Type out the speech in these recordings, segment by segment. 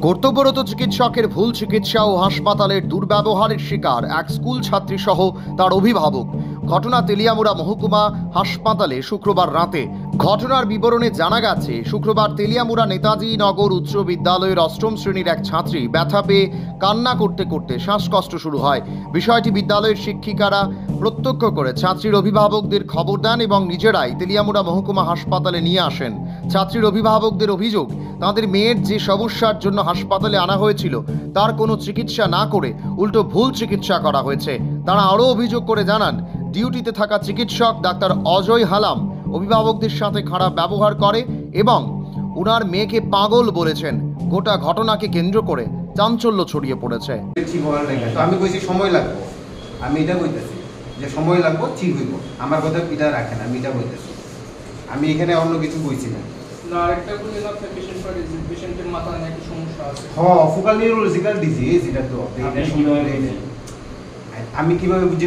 কর্তব্যরত চিকিৎসকের ভুল চিকিৎসা ও হাসপাতালের দুর্ব্যবহারের শিকার এক স্কুল ছাত্রী সহ তার অভিভাবক। ঘটনা তেলিয়ামুড়া মহকুমা হাসপাতালে শুক্রবার রাতে। ঘটনার বিবরণে জানা গেছে, শুক্রবার তেলিয়ামুড়া নেতাজি নগর উচ্চ বিদ্যালয়ের অষ্টম শ্রেণীর এক ছাত্রী ব্যথা পেয়ে কান্না করতে করতে শ্বাসকষ্ট শুরু হয়। বিষয়টি বিদ্যালয়ের শিক্ষিকারা প্রত্যক্ষ করে ছাত্রীর অভিভাবকদের খবর দেন এবং নিজেরাই তেলিয়ামুড়া মহকুমা হাসপাতালে নিয়ে আসেন। ছাত্রীর অভিভাবকদের অভিযোগ, তাদের মেয়ের যে সমস্যার জন্য হাসপাতালে আনা হয়েছিল তার কোনো চিকিৎসা না করে উল্টো ভুল চিকিৎসা করা হয়েছে। তারা আরও অভিযোগ করে জানান, ডিউটিতে থাকা চিকিৎসক ডাক্তার অজয় হালাম অভিভাবকদের সাথে খারাপ ব্যবহার করে এবং উনার মেয়েকে পাগল বলেছেন। গোটা ঘটনাকে কেন্দ্র করে চাঞ্চল্য ছড়িয়ে পড়েছে। আমি কইছি সময় লাগবে, আমি এটা কইতেছি যে সময় লাগবে, ঠিক হইব, আমার কথা এটা রাখেন, আমি এটা কইতেছি, আমি এখানে অন্য কিছু কইছি না। আরেকটা বললেন আপনার পেশেন্টের মাথায় নাকি সমস্যা আছে। হ্যাঁ, ফোকাল নিউরোলজিক্যাল ডিজিজ, এটা তো আমি কিভাবে বুঝি?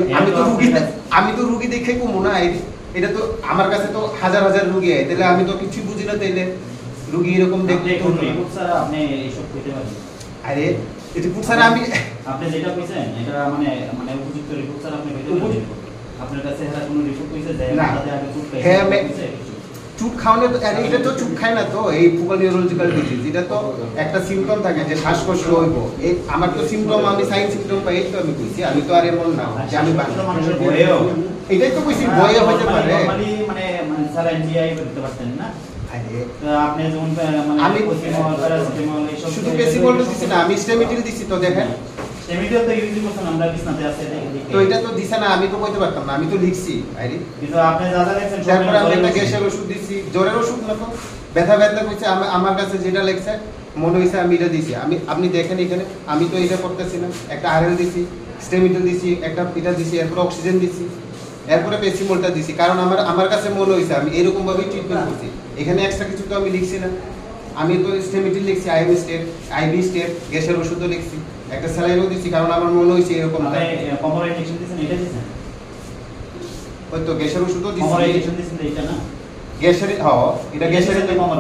আমি তো রুগী দেখে কমু না, এটা তো আমার কাছে তো হাজার হাজার রুগী আয়, তাহলে আমি তো কিছু বুঝি না। তাইলে রুগী এরকম দেখতে তো আপনি এইসব কইতে পারেন। আরে এটা স্যার, আমি আপনি যেটা কইছেন এটা মানে উপযুক্ত রিপোর্ট স্যার, আপনি কইতে পারেন। আপনার কাছে এরা কোনো রিপোর্ট কইছে যে মাথাতে আগে চুট খাইছে? হ্যাঁ, চুট খাওয়ানো তো এটা তো চুট খায় না তো। এই ফোকাল নিউরোলজিক্যাল ডিজিজ এটা তো একটা সিম্পটম থাকে যে শ্বাসকষ্ট হইব। এই আমার তো সিম্পটম, আমি সাইন সিম্পটম পাই, তো আমি কইছি। আমি তো আর এমন না যে আমি মানুষের ভয়েও এটাই তো কইছি, ভয়ে হতে পারে। মানে স্যার এনজিআই করতে পারতেন না? আপনি যেমন আমি শুধু প্যারাসিটামল দিছি না, আমি স্টেমিটিল দিছি। তো দেখেন স্টেমিটিল তো ইউজ করছেন, আমরা বিছনাতে আছে তো এটা তো দিছে না, আমি তো কইতে পারতাম না, আমি তো লিখছি। আরে কিন্তু আপনি যা যা লিখছেন তারপর আমি একটা গ্যাসের ওষুধ দিছি, জ্বরের ওষুধ না, তো ব্যথা কইছে। আমার কাছে যেটা লেখছে মনে হইছে আমি এটা দিছি। আপনি দেখেন এখানে আমি তো এটা করতেছি না। একটা আরএল দিছি, স্টেমিটিল দিছি, একটা এটা দিছি, এরপর অক্সিজেন দিছি, এরপরে প্যারাসিটামলটা দিছি। কারণ আমার কাছে মনে হইছে আমি এরকম ভাবে ট্রিটমেন্ট করছি। এখানে এক্সট্রা কিছু তো আমি লিখছি না। আমি তো স্টেমিটিল লিখছি, আইবি স্টেট, গ্যাসের ওষুধও লিখছি, একটা স্যালাইনও দিছি, কারণ আমার মনে হইছে এরকম। আপনি কোমর ইনজেকশন দিছেন, এটা দিছেন? ওই তো গ্যাসের ওষুধও দিছি। কোমর ইনজেকশন দিছেন এটা না? গ্যাসের, হ্যাঁ এটা গ্যাসের কোমর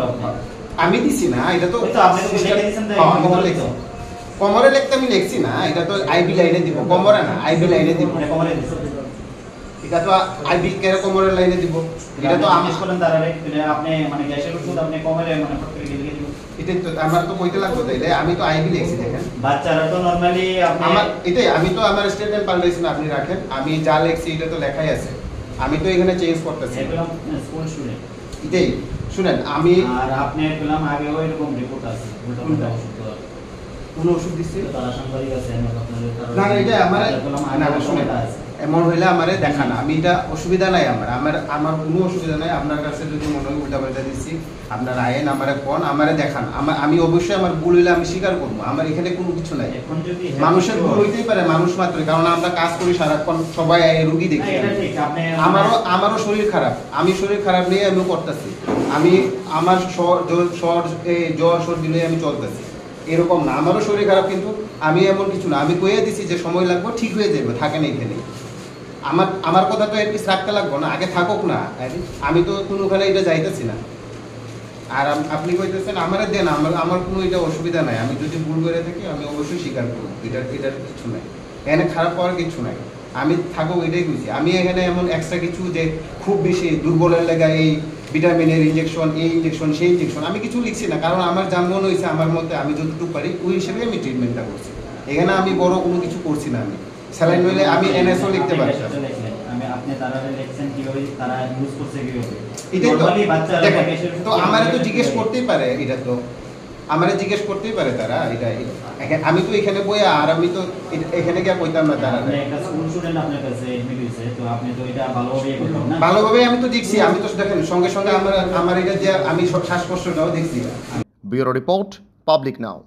আমি দিছি না, এটা তো আপনি লিখে দিছেন। কোমরে লিখতে আমি লিখছি না, এটা তো আইবি লাইনে দিব, কোমরে না, আইবি লাইনে দিব। কোমরে দিছেন এটা তো আইবি কেন কোমরের লাইনে দিব? এটা তো আমি করেন তারা আপনি মানে গ্যাসের ওষুধ আপনি কোমরে মানে ফটকে লিখে দিব। এটা তো আমার তো কইতে লাগবে, তাইলে আমি তো আইবি লিখছি। দেখেন বাচ্চারা তো নরমালি আপনি আমার এটাই, আমি তো আমার স্টেটমেন্ট পাল্টাইছি না, আপনি রাখেন। আমি যা লিখছি এটা তো লেখাই আছে, আমি তো এখানে চেঞ্জ করতেছি। একদম স্কুল স্টুডেন্ট এটাই শুনেন, আমি আর আপনি একদম আগে ওইরকম রিপোর্ট আছে উল্টা ওষুধ কোন ওষুধ দিছি তারা সাংবাদিক আছে আপনাদের না, এটা আমার না, শুনেন এমন হইলে আমারে দেখান, আমি এটা অসুবিধা নাই, আমার কোনো অসুবিধা নাই। আপনার কাছে যদি মনে হয় উল্টা পাল্টা দিচ্ছি, আপনার আইন আমারে কোন আমারে দেখান, আমি অবশ্যই আমার ভুল হইলে আমি স্বীকার করবো। আমার এখানে কোনো কিছু নাই। মানুষের ভুল হইতেই পারে, মানুষ মাত্র, কারণ আমরা কাজ করি সারাক্ষণ, সবাই রুগী দেখি। আমারও শরীর খারাপ, আমি শরীর খারাপ নিয়ে আমিও করতেছি। আমার জ্বর সর্দি নিয়ে আমি চলতেছি, এরকম না। আমারও শরীর খারাপ, কিন্তু আমি এমন কিছু না। আমি কইয়া দিছি যে সময় লাগবে, ঠিক হয়ে যাবে, থাকেন এইখানে। আমার কথা তো এটলিস্ট রাখতে লাগবো না, আগে থাকুক না। আমি তো কোনোখানে এটা যাইতেছি না। আর আপনি কইতেছেন আমারে দেন, আমার কোনো এটা অসুবিধা নাই। আমি যদি ভুল করে থাকি আমি অবশ্যই স্বীকার করবো, এটার কিছু নাই, এখানে খারাপ পাওয়ার কিছু নাই। আমি থাকুক এটাই বুঝি। আমি এখানে এমন এক্সট্রা কিছু যে খুব বেশি দুর্বলের লেগা এই ভিটামিনের ইনজেকশন, এই ইনজেকশন, সেই ইনজেকশন আমি কিছু লিখছি না। কারণ আমার যা মনে হয়েছে আমার মধ্যে আমি যতটুকু পারি ওই হিসেবে আমি ট্রিটমেন্টটা করছি। এখানে আমি বড় কোনো কিছু করছি না। আমি স্যালাইন হইলে আমি এনএসও লিখতে পারি। তো আমারে তো জিজ্ঞেস করতেই পারে, এটা তো আমারে জিজ্ঞেস করতেই পারে তারা। এটা আমি তো এখানে বইয়া, আর আমি তো এখানে গিয়ে কইতাম না। তারা ভালোভাবে আমি তো দেখছি। আমি তো দেখেন সঙ্গে সঙ্গে আমার এটা যে আমি শ্বাসকষ্টটাও দেখছি। ব্যুরো রিপোর্ট, পাবলিক নাও।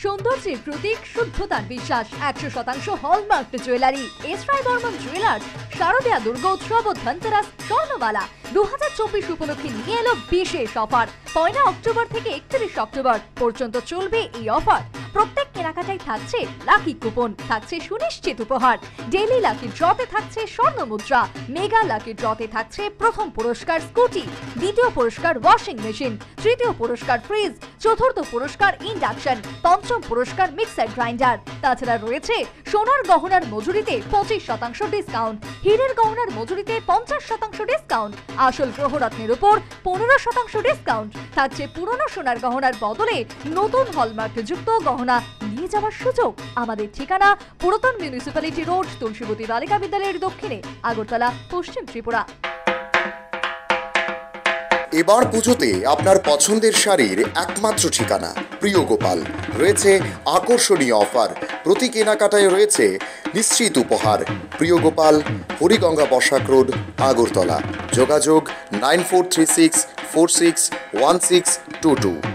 সৌন্দর্যের প্রতীক, শুদ্ধতার বিশ্বাস, 100% hallmark jewellery. S Roy Barman jewellers, শারদীয়া দুর্গোৎসব ও ধনতেরাস স্বর্ণমালা 2024 উপলক্ষে নিয়ে এলো বিশেষ অফার। 1 অক্টোবর থেকে 31 অক্টোবর পর্যন্ত চলবে এই অফার। প্রত্যেক কেনাকাটায় থাকছে লাকি কুপন, থাকছে সুনিশ্চিত উপহার। ডেইলি লাকি ড্রতে থাকছে স্বর্ণ মুদ্রা, মেগা লাকি ড্রতে থাকছে প্রথম পুরস্কার স্কুটি, দ্বিতীয় পুরস্কার ওয়াশিং মেশিন, তৃতীয় পুরস্কার ফ্রিজ, চতুর্থ পুরস্কার ইন্ডাকশন, পঞ্চম পুরস্কার মিক্সার গ্রাইন্ডার। তাছাড়া রয়েছে সোনার গহনার মজুরিতে 25% ডিসকাউন্ট, হীরের গহনার মজুরিতে 50% ডিসকাউন্ট, আসল গ্রহরত্নের উপর 15% ডিসকাউন্ট। থাকছে পুরনো সোনার গহনার বদলে নতুন হলমার্ক যুক্ত গহনা নিয়ে যাওয়ার সুযোগ। আমাদের ঠিকানা পুরাতন মিউনিসিপ্যালিটি রোড, তুলসীবতী বালিকা বিদ্যালয়ের দক্ষিণে, আগরতলা, পশ্চিম ত্রিপুরা। এবার পুজোতে আপনার পছন্দের শাড়ির একমাত্র ঠিকানা প্রিয় গোপাল। রয়েছে আকর্ষণীয় অফার, প্রতি কেনাকাটায় রয়েছে নিশ্চিত উপহার। প্রিয় গোপাল, হরিগঙ্গা বসাক রোড, আগরতলা। যোগাযোগ 9436461622।